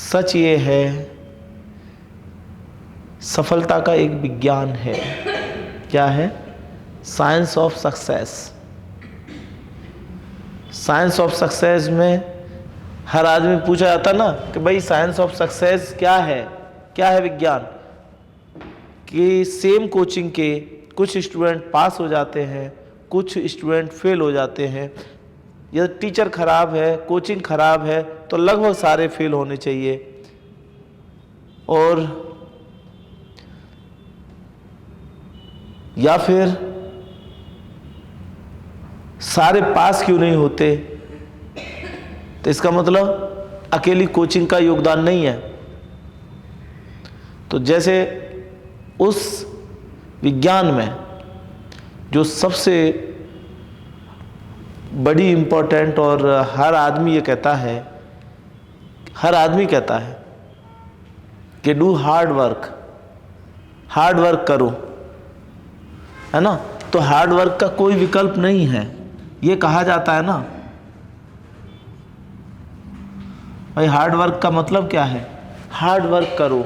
सच ये है, सफलता का एक विज्ञान है। क्या है? Science of success. Science of success में हर आदमी पूछा जाता ना कि भाई साइंस ऑफ सक्सेस क्या है, क्या है विज्ञान? कि सेम कोचिंग के कुछ स्टूडेंट पास हो जाते हैं, कुछ स्टूडेंट फेल हो जाते हैं। यदि टीचर खराब है, कोचिंग खराब है, तो लगभग सारे फेल होने चाहिए। और या फिर सारे पास क्यों नहीं होते? तो इसका मतलब अकेली कोचिंग का योगदान नहीं है। तो जैसे उस विज्ञान में जो सबसे बड़ी इम्पोर्टेंट, और हर आदमी ये कहता है, हर आदमी कहता है कि do hard work, hard work करो, है ना। तो हार्ड वर्क का कोई विकल्प नहीं है, ये कहा जाता है ना। भाई हार्ड वर्क का मतलब क्या है? हार्ड वर्क करो,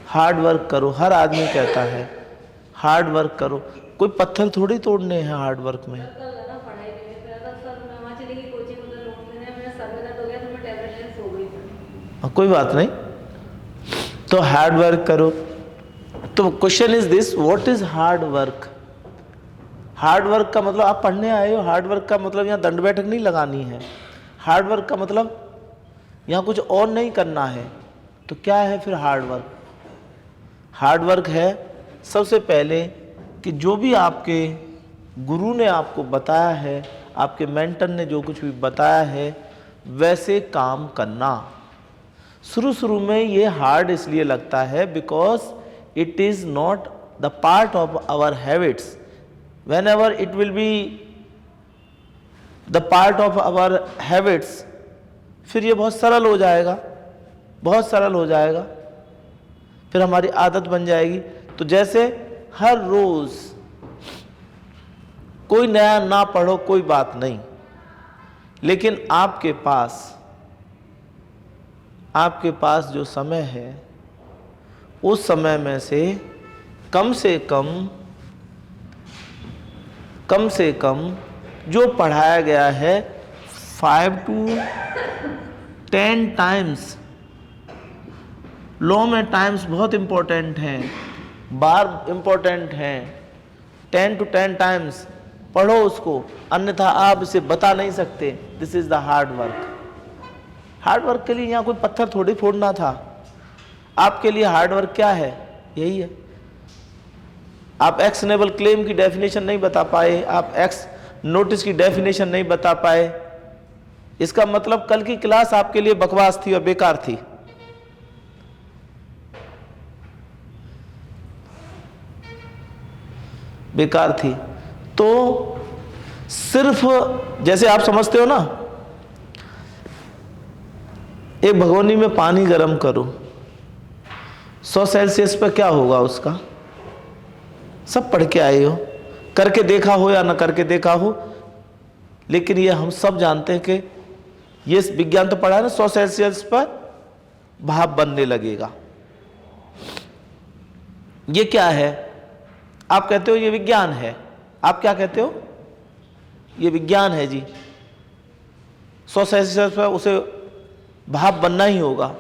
हार्ड वर्क करो, हर आदमी कहता है हार्ड वर्क करो। कोई पत्थर थोड़ी तोड़ने हैं हार्ड वर्क में। कोई बात नहीं, तो हार्ड वर्क करो। तो question is this, what is hard work? Hard work का मतलब आप पढ़ने आए हो, हार्ड वर्क का मतलब यहाँ दंड बैठक नहीं लगानी है। हार्ड वर्क का मतलब यहाँ कुछ और नहीं करना है। तो क्या है फिर हार्ड वर्क? हार्ड वर्क है सबसे पहले कि जो भी आपके गुरु ने आपको बताया है, आपके मेंटर ने जो कुछ भी बताया है, वैसे काम करना। शुरू में ये हार्ड इसलिए लगता है because it is not the part of our habits. whenever it will be the part of our habits, फिर ये बहुत सरल हो जाएगा, बहुत सरल हो जाएगा, फिर हमारी आदत बन जाएगी। तो जैसे हर रोज कोई नया ना पढ़ो कोई बात नहीं, लेकिन आपके पास जो समय है, उस समय में से कम से कम जो पढ़ाया गया है 5 to 10 टाइम्स। लॉ में टाइम्स बहुत इंपॉर्टेंट हैं, बार इंपॉर्टेंट हैं। 10 to 10 टाइम्स पढ़ो उसको, अन्यथा आप इसे बता नहीं सकते। This is the hard work. Hard work के लिए यहाँ कोई पत्थर थोड़ी फोड़ना था। आपके लिए हार्ड वर्क क्या है? यही है। आप एक्शनेबल क्लेम की डेफिनेशन नहीं बता पाए, आप एक्स नोटिस की डेफिनेशन नहीं बता पाए, इसका मतलब कल की क्लास आपके लिए बकवास थी और बेकार थी। बेकार थी। तो सिर्फ जैसे आप समझते हो ना, एक भगोनी में पानी गर्म करो, 100 सेल्सियस पर क्या होगा उसका? सब पढ़ के आए हो, करके देखा हो या ना करके देखा हो, लेकिन ये हम सब जानते हैं कि ये विज्ञान तो पढ़ा है ना, 100 सेल्सियस पर भाप बनने लगेगा। ये क्या है? आप कहते हो ये विज्ञान है। आप क्या कहते हो? ये विज्ञान है जी। 100 सेल्सियस पर उसे भाप बनना ही होगा।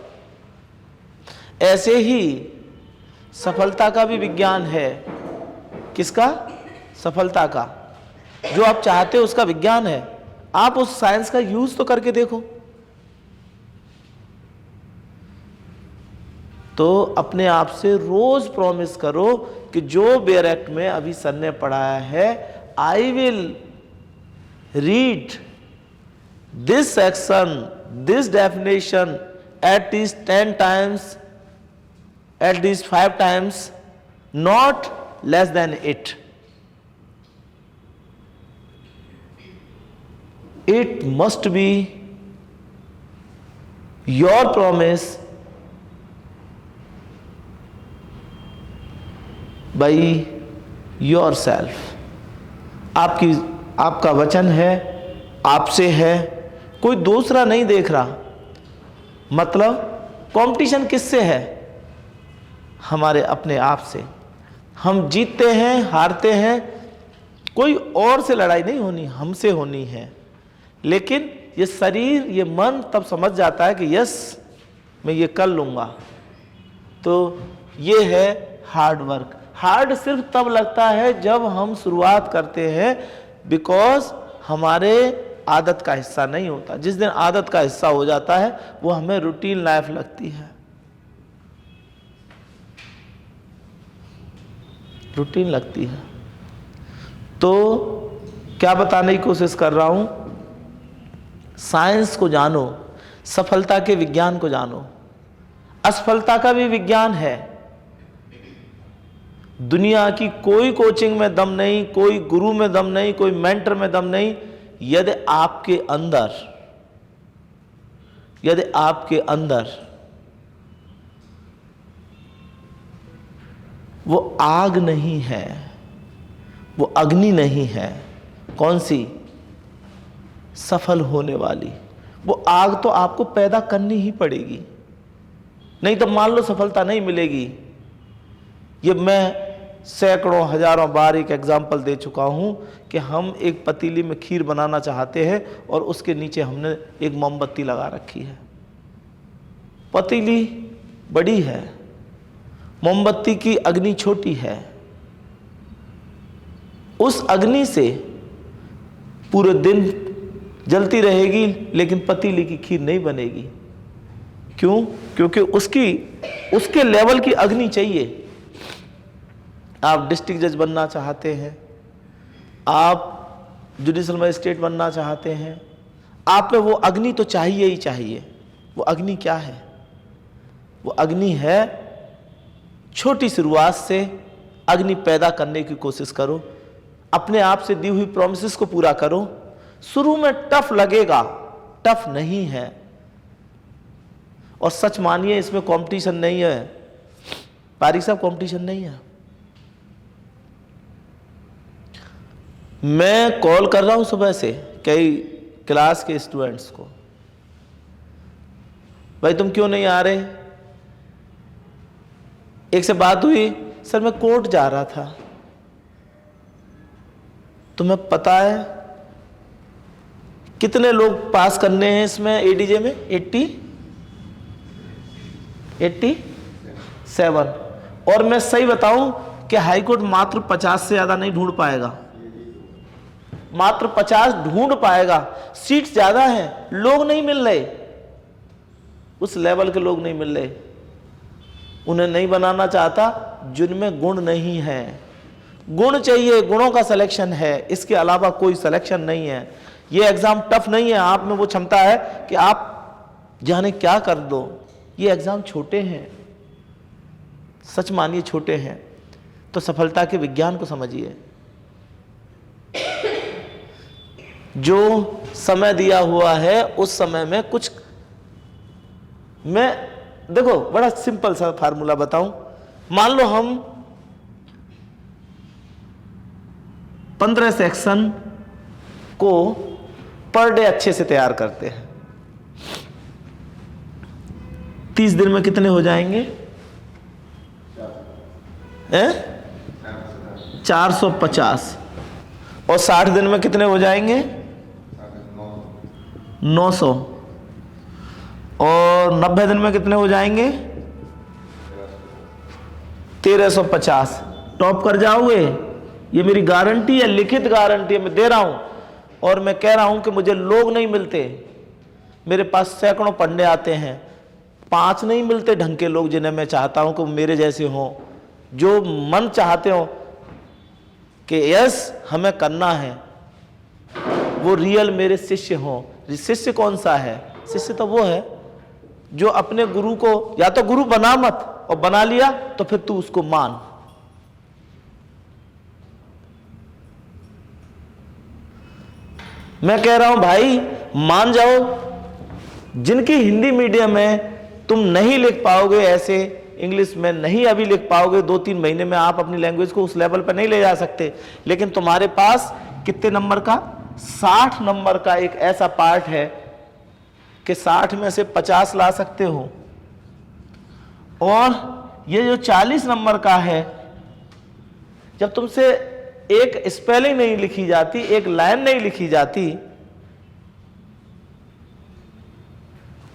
ऐसे ही सफलता का भी विज्ञान है। किसका? सफलता का। जो आप चाहते हो उसका विज्ञान है। आप उस साइंस का यूज तो करके देखो। तो अपने आप से रोज प्रॉमिस करो कि जो बैरक में अभी सर ने पढ़ाया है, I will read this section, this definition at least 10 times, at least 5 times, not less than it. It must be your promise by yourself. आपका वचन है, आपसे है, कोई दूसरा नहीं देख रहा। मतलब कंपटीशन किससे है? हमारे अपने आप से। हम जीतते हैं, हारते हैं, कोई और से लड़ाई नहीं होनी, हमसे होनी है। लेकिन ये शरीर, ये मन तब समझ जाता है कि यस मैं ये कर लूँगा। तो ये है हार्ड वर्क। हार्ड सिर्फ तब लगता है जब हम शुरुआत करते हैं, बिकॉज हमारे आदत का हिस्सा नहीं होता। जिस दिन आदत का हिस्सा हो जाता है वो हमें रूटीन लाइफ लगती है, रूटीन लगती है। तो क्या बताने की कोशिश कर रहा हूं, साइंस को जानो, सफलता के विज्ञान को जानो। असफलता का भी विज्ञान है। दुनिया की कोई कोचिंग में दम नहीं, कोई गुरु में दम नहीं, कोई मेंटर में दम नहीं, यदि आपके अंदर वो आग नहीं है, वो अग्नि नहीं है। कौन सी? सफल होने वाली। वो आग तो आपको पैदा करनी ही पड़ेगी, नहीं तो मान लो सफलता नहीं मिलेगी। ये मैं सैकड़ों हजारों बार एक एग्जाम्पल दे चुका हूं कि हम एक पतीली में खीर बनाना चाहते हैं और उसके नीचे हमने एक मोमबत्ती लगा रखी है। पतीली बड़ी है, मोमबत्ती की अग्नि छोटी है। उस अग्नि से पूरे दिन जलती रहेगी, लेकिन पतीली की खीर नहीं बनेगी। क्यों? क्योंकि उसके लेवल की अग्नि चाहिए। आप डिस्ट्रिक्ट जज बनना चाहते हैं, आप जुडिशल मजिस्ट्रेट बनना चाहते हैं, आप में वो अग्नि तो चाहिए ही चाहिए। वो अग्नि क्या है? वो अग्नि है, छोटी शुरुआत से अग्नि पैदा करने की कोशिश करो। अपने आप से दी हुई प्रॉमिसेस को पूरा करो। शुरू में टफ लगेगा, टफ नहीं है। और सच मानिए, इसमें कंपटीशन नहीं है पारिक साहब, कंपटीशन नहीं है। मैं कॉल कर रहा हूं सुबह से कई क्लास के स्टूडेंट्स को, भाई तुम क्यों नहीं आ रहे? एक से बात हुई, सर मैं कोर्ट जा रहा था। तुम्हें पता है कितने लोग पास करने हैं इसमें एडीजे में? 87। और मैं सही बताऊं कि हाईकोर्ट मात्र 50 से ज्यादा नहीं ढूंढ पाएगा, मात्र 50 ढूंढ पाएगा। सीट ज्यादा है, लोग नहीं मिल रहे, उस लेवल के लोग नहीं मिल रहे। उन्हें नहीं बनाना चाहता जिनमें गुण नहीं है। गुण चाहिए, गुणों का सिलेक्शन है, इसके अलावा कोई सिलेक्शन नहीं है। ये एग्जाम टफ नहीं है, आप में वो क्षमता है कि आप जाने क्या कर दो। ये एग्जाम छोटे हैं, सच मानिए छोटे हैं। तो सफलता के विज्ञान को समझिए। जो समय दिया हुआ है उस समय में कुछ, मैं देखो बड़ा सिंपल सा फार्मूला बताऊं। मान लो हम 15 सेक्शन को पर डे अच्छे से तैयार करते हैं, 30 दिन में कितने हो जाएंगे? 450। और 60 दिन में कितने हो जाएंगे? 900। और 90 दिन में कितने हो जाएंगे? 1350। टॉप कर जाओगे, ये मेरी गारंटी है, लिखित गारंटी है, मैं दे रहा हूं। और मैं कह रहा हूं कि मुझे लोग नहीं मिलते, मेरे पास सैकड़ों पढ़ने आते हैं, 5 नहीं मिलते ढंग के लोग जिन्हें मैं चाहता हूं कि मेरे जैसे हों, जो मन चाहते हो कि यस हमें करना है, वो रियल मेरे शिष्य हों। शिष्य कौन सा है? शिष्य तो वो है जो अपने गुरु को, या तो गुरु बना मत, और बना लिया तो फिर तू उसको मान। मैं कह रहा हूं भाई मान जाओ। जिनकी हिंदी मीडियम है तुम नहीं लिख पाओगे, ऐसे इंग्लिश में नहीं अभी लिख पाओगे, 2-3 महीने में आप अपनी लैंग्वेज को उस लेवल पर नहीं ले जा सकते। लेकिन तुम्हारे पास कितने नंबर का? 60 नंबर का एक ऐसा पार्ट है कि 60 में से 50 ला सकते हो। और ये जो 40 नंबर का है, जब तुमसे एक स्पेलिंग नहीं लिखी जाती, एक लाइन नहीं लिखी जाती,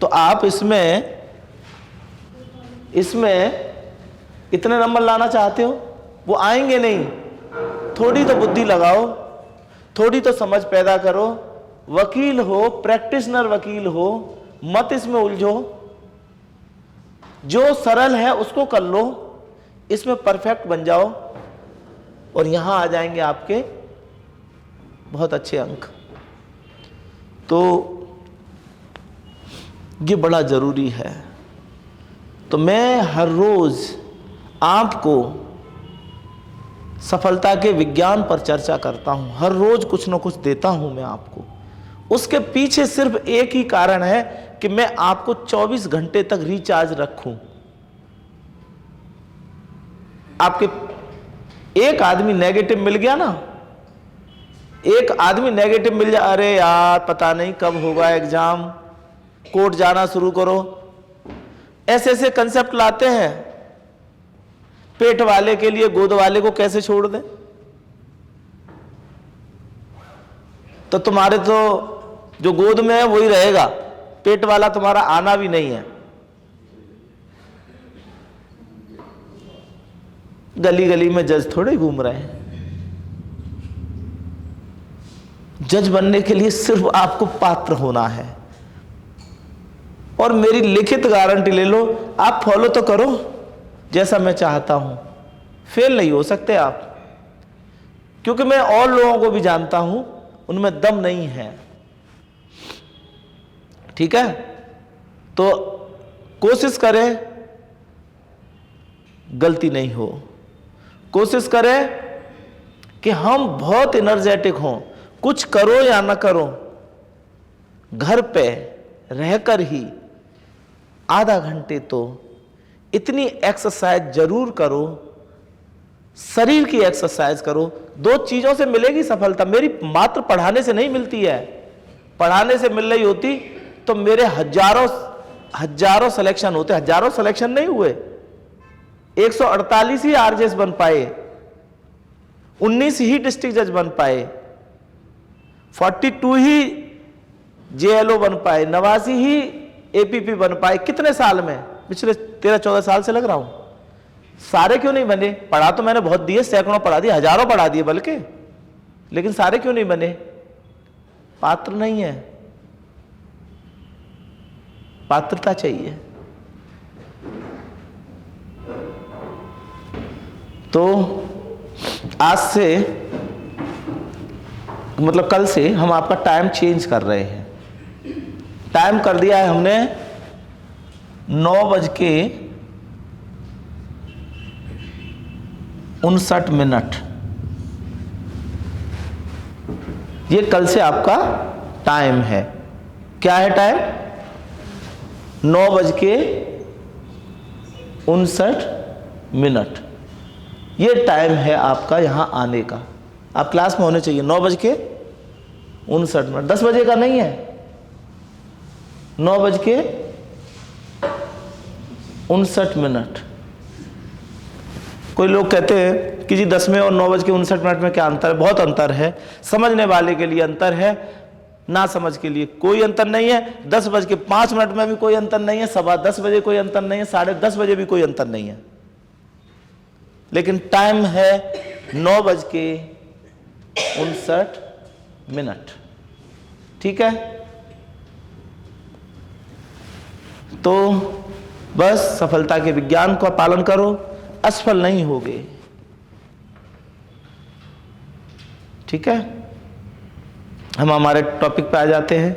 तो आप इसमें इतने नंबर लाना चाहते हो, वो आएंगे नहीं। थोड़ी तो बुद्धि लगाओ, थोड़ी तो समझ पैदा करो। वकील हो, प्रैक्टिशनर वकील हो, मत इसमें उलझो। जो सरल है उसको कर लो, इसमें परफेक्ट बन जाओ और यहां आ जाएंगे आपके बहुत अच्छे अंक। तो ये बड़ा जरूरी है। तो मैं हर रोज आपको सफलता के विज्ञान पर चर्चा करता हूं, हर रोज कुछ ना कुछ देता हूं मैं आपको। उसके पीछे सिर्फ एक ही कारण है कि मैं आपको 24 घंटे तक रिचार्ज रखूं। आपके एक आदमी नेगेटिव मिल गया ना, एक आदमी नेगेटिव मिल जाए, अरे यार पता नहीं कब होगा एग्जाम, कोर्ट जाना शुरू करो, ऐसे ऐसे कंसेप्ट लाते हैं। पेट वाले के लिए गोद वाले को कैसे छोड़ दें? तो तुम्हारे तो जो गोद में है वही रहेगा, पेट वाला तुम्हारा आना भी नहीं है। गली गली में जज थोड़े घूम रहे हैं। जज बनने के लिए सिर्फ आपको पात्र होना है। और मेरी लिखित गारंटी ले लो, आप फॉलो तो करो जैसा मैं चाहता हूं। फेल नहीं हो सकते आप, क्योंकि मैं और लोगों को भी जानता हूं, उनमें दम नहीं है। ठीक है, तो कोशिश करें गलती नहीं हो। कोशिश करें कि हम बहुत एनर्जेटिक हों। कुछ करो या ना करो, घर पे रहकर ही आधा घंटे तो इतनी एक्सरसाइज जरूर करो, शरीर की एक्सरसाइज करो। 2 चीजों से मिलेगी सफलता। मेरी मात्र पढ़ाने से नहीं मिलती है। पढ़ाने से मिल रही होती तो मेरे हजारों सिलेक्शन होते। हजारों सिलेक्शन नहीं हुए, 148 ही आरजेएस बन पाए, 19 ही डिस्ट्रिक्ट जज बन पाए, 42 ही जेएलओ बन पाए, 89 ही एपीपी बन पाए। कितने साल में? पिछले 13-14 साल से लग रहा हूं। सारे क्यों नहीं बने? पढ़ा तो मैंने बहुत दिए, सैकड़ों पढ़ा दिए, हजारों पढ़ा दिए बल्कि, लेकिन सारे क्यों नहीं बने? पात्र नहीं है। पात्रता चाहिए। तो आज से मतलब कल से हम आपका टाइम चेंज कर रहे हैं। टाइम कर दिया है हमने 9:59। ये कल से आपका टाइम है। क्या है टाइम? 9:59। ये टाइम है आपका यहां आने का। आप क्लास में होने चाहिए 9:59। 10 बजे का नहीं है, 9:59। कोई लोग कहते हैं कि जी 10 में और 9:59 में क्या अंतर है? बहुत अंतर है। समझने वाले के लिए अंतर है, ना समझ के लिए कोई अंतर नहीं है। 10:05 में भी कोई अंतर नहीं है, 10:15 बजे कोई अंतर नहीं है, 10:30 बजे भी कोई अंतर नहीं है। लेकिन टाइम है 9:59। ठीक है, तो बस सफलता के विज्ञान का पालन करो, असफल नहीं होगे। ठीक है, हम हमारे टॉपिक पे आ जाते हैं।